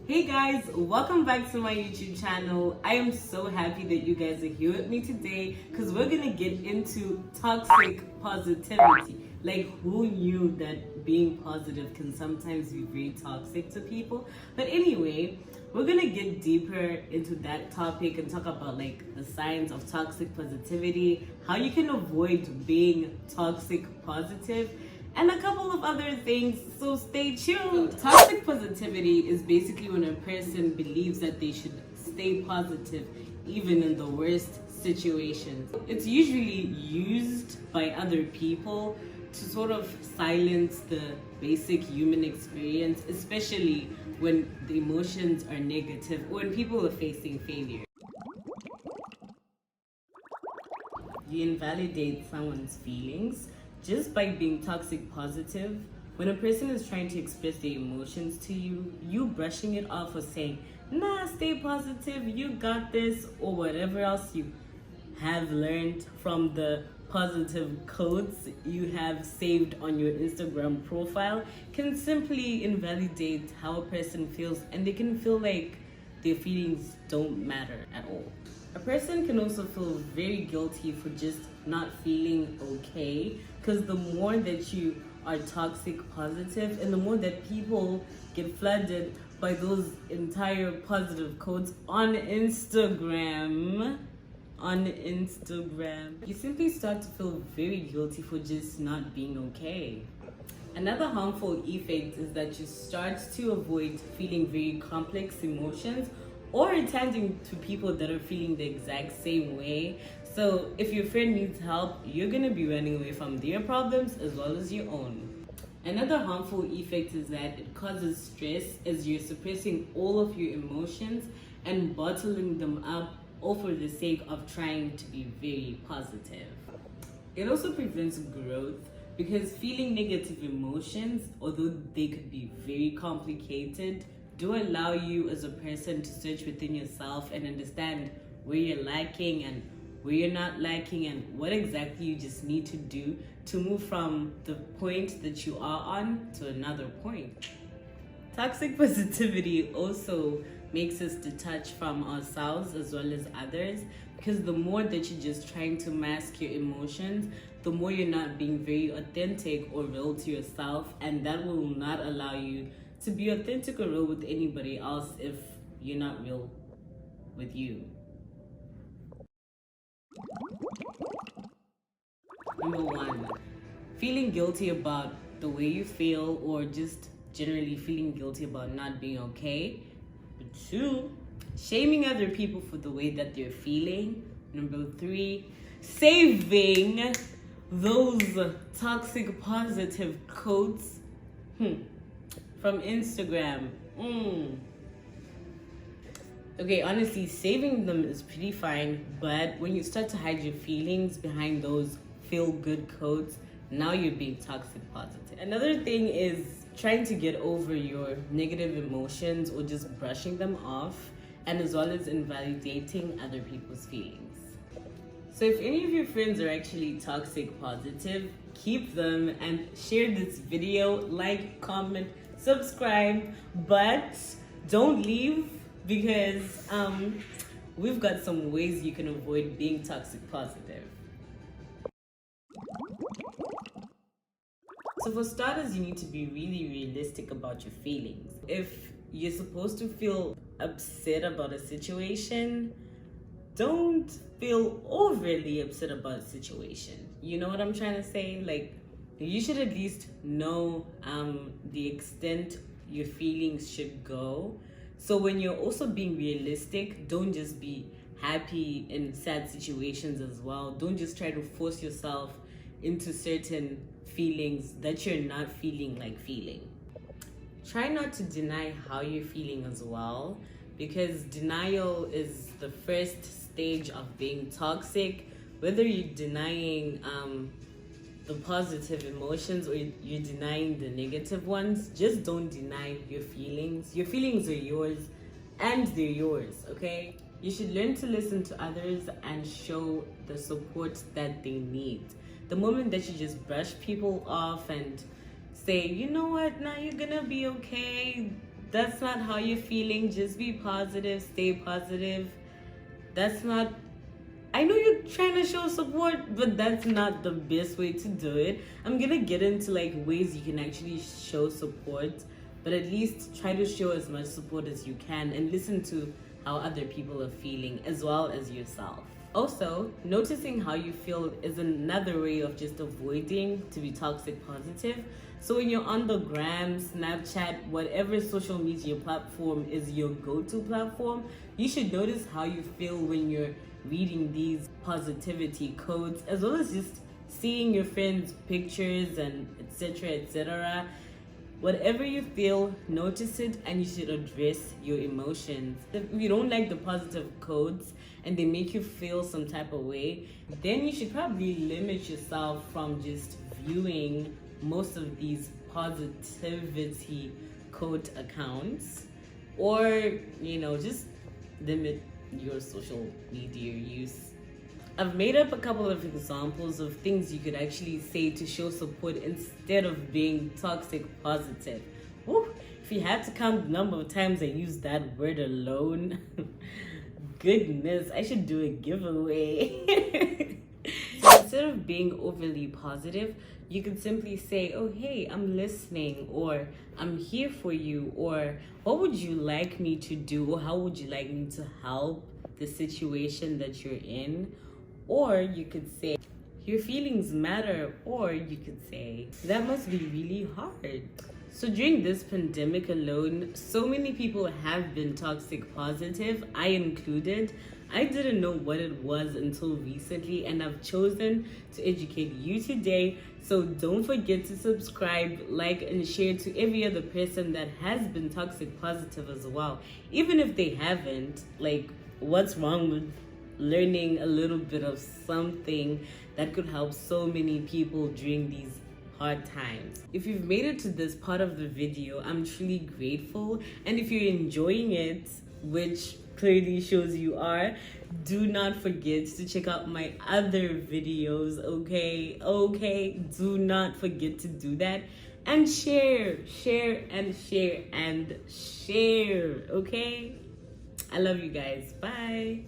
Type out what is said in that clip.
Hey guys, welcome back to my YouTube channel. I am so happy that you guys are here with me today because we're gonna get into toxic positivity. Like, who knew that being positive can sometimes be very toxic to people? But anyway, we're gonna get deeper into that topic and talk about like the signs of toxic positivity, how you can avoid being toxic positive, and a couple of other things, so stay tuned. Toxic positivity is basically when a person believes that they should stay positive even in the worst situations. It's usually used by other people to sort of silence the basic human experience, especially when the emotions are negative or when people are facing failure. You invalidate someone's feelings just by being toxic positive. When a person is trying to express their emotions to you, you brushing it off or saying, nah, stay positive, you got this, or whatever else you have learned from the positive quotes you have saved on your Instagram profile can simply invalidate how a person feels, and they can feel like their feelings don't matter at all. A person can also feel very guilty for just not feeling okay, because the more that you are toxic positive and the more that people get flooded by those entire positive quotes on Instagram, you simply start to feel very guilty for just not being okay. Another harmful effect is that you start to avoid feeling very complex emotions or attending to people that are feeling the exact same way. So if your friend needs help, you're gonna be running away from their problems as well as your own. Another harmful effect is that it causes stress as you're suppressing all of your emotions and bottling them up, all for the sake of trying to be very positive. It also prevents growth because feeling negative emotions, although they could be very complicated, do allow you as a person to search within yourself and understand where you're lacking and where you're not lacking and what exactly you just need to do to move from the point that you are on to another point. Toxic positivity also makes us detach from ourselves as well as others, because the more that you're just trying to mask your emotions, the more you're not being very authentic or real to yourself, and that will not allow you to be authentic or real with anybody else if you're not real with you. Number one, feeling guilty about the way you feel or just generally feeling guilty about not being okay. Number two, shaming other people for the way that they're feeling. Number three, saving those toxic positive quotes from Instagram. Okay, honestly, saving them is pretty fine, but when you start to hide your feelings behind those feel-good quotes, now you're being toxic positive. Another thing is trying to get over your negative emotions or just brushing them off, and as well as invalidating other people's feelings. So if any of your friends are actually toxic positive, keep them and share this video, like, comment, subscribe, but don't leave because we've got some ways you can avoid being toxic positive. So for starters, you need to be really realistic about your feelings. If you're supposed to feel upset about a situation, don't feel overly upset about a situation. You know what I'm trying to say? Like, you should at least know the extent your feelings should go. So when you're also being realistic, don't just be happy in sad situations as well. Don't just try to force yourself into certain feelings that you're not feeling like feeling. Try not to deny how you're feeling as well, because denial is the first stage of being toxic. Whether you're denying the positive emotions or you're denying the negative ones, just don't deny your feelings. Your feelings are yours and they're yours, okay? You should learn to listen to others and show the support that they need. The moment that you just brush people off and say, you know what, now you're gonna be okay, that's not how you're feeling. Just be positive, stay positive. That's not, I know you're trying to show support, but that's not the best way to do it. I'm gonna get into like ways you can actually show support, but at least try to show as much support as you can and listen to how other people are feeling as well as yourself. Also, noticing how you feel is another way of just avoiding to be toxic positive. So when you're on the gram, Snapchat, whatever social media platform is your go-to platform, you should notice how you feel when you're reading these positivity codes, as well as just seeing your friends' pictures and etc. etc. Whatever you feel, notice it, and you should address your emotions. If you don't like the positive codes and they make you feel some type of way, then you should probably limit yourself from just viewing most of these positivity code accounts, or just limit your social media use. I've made up a couple of examples of things you could actually say to show support instead of being toxic positive. Woo, if you had to count the number of times I used that word alone, goodness, I should do a giveaway. So instead of being overly positive, you could simply say, oh, hey, I'm listening, or I'm here for you, or what would you like me to do, or how would you like me to help the situation that you're in? Or you could say, your feelings matter. Or you could say, that must be really hard. So during this pandemic alone, so many people have been toxic positive, I included. I didn't know what it was until recently, and I've chosen to educate you today. So don't forget to subscribe, like, and share to every other person that has been toxic positive as well. Even if they haven't, like, what's wrong with learning a little bit of something that could help so many people during these hard times? If you've made it to this part of the video, I'm truly grateful. And if you're enjoying it, which clearly shows you are, do not forget to check out my other videos, okay? Do not forget to do that. And share, okay? I love you guys. Bye.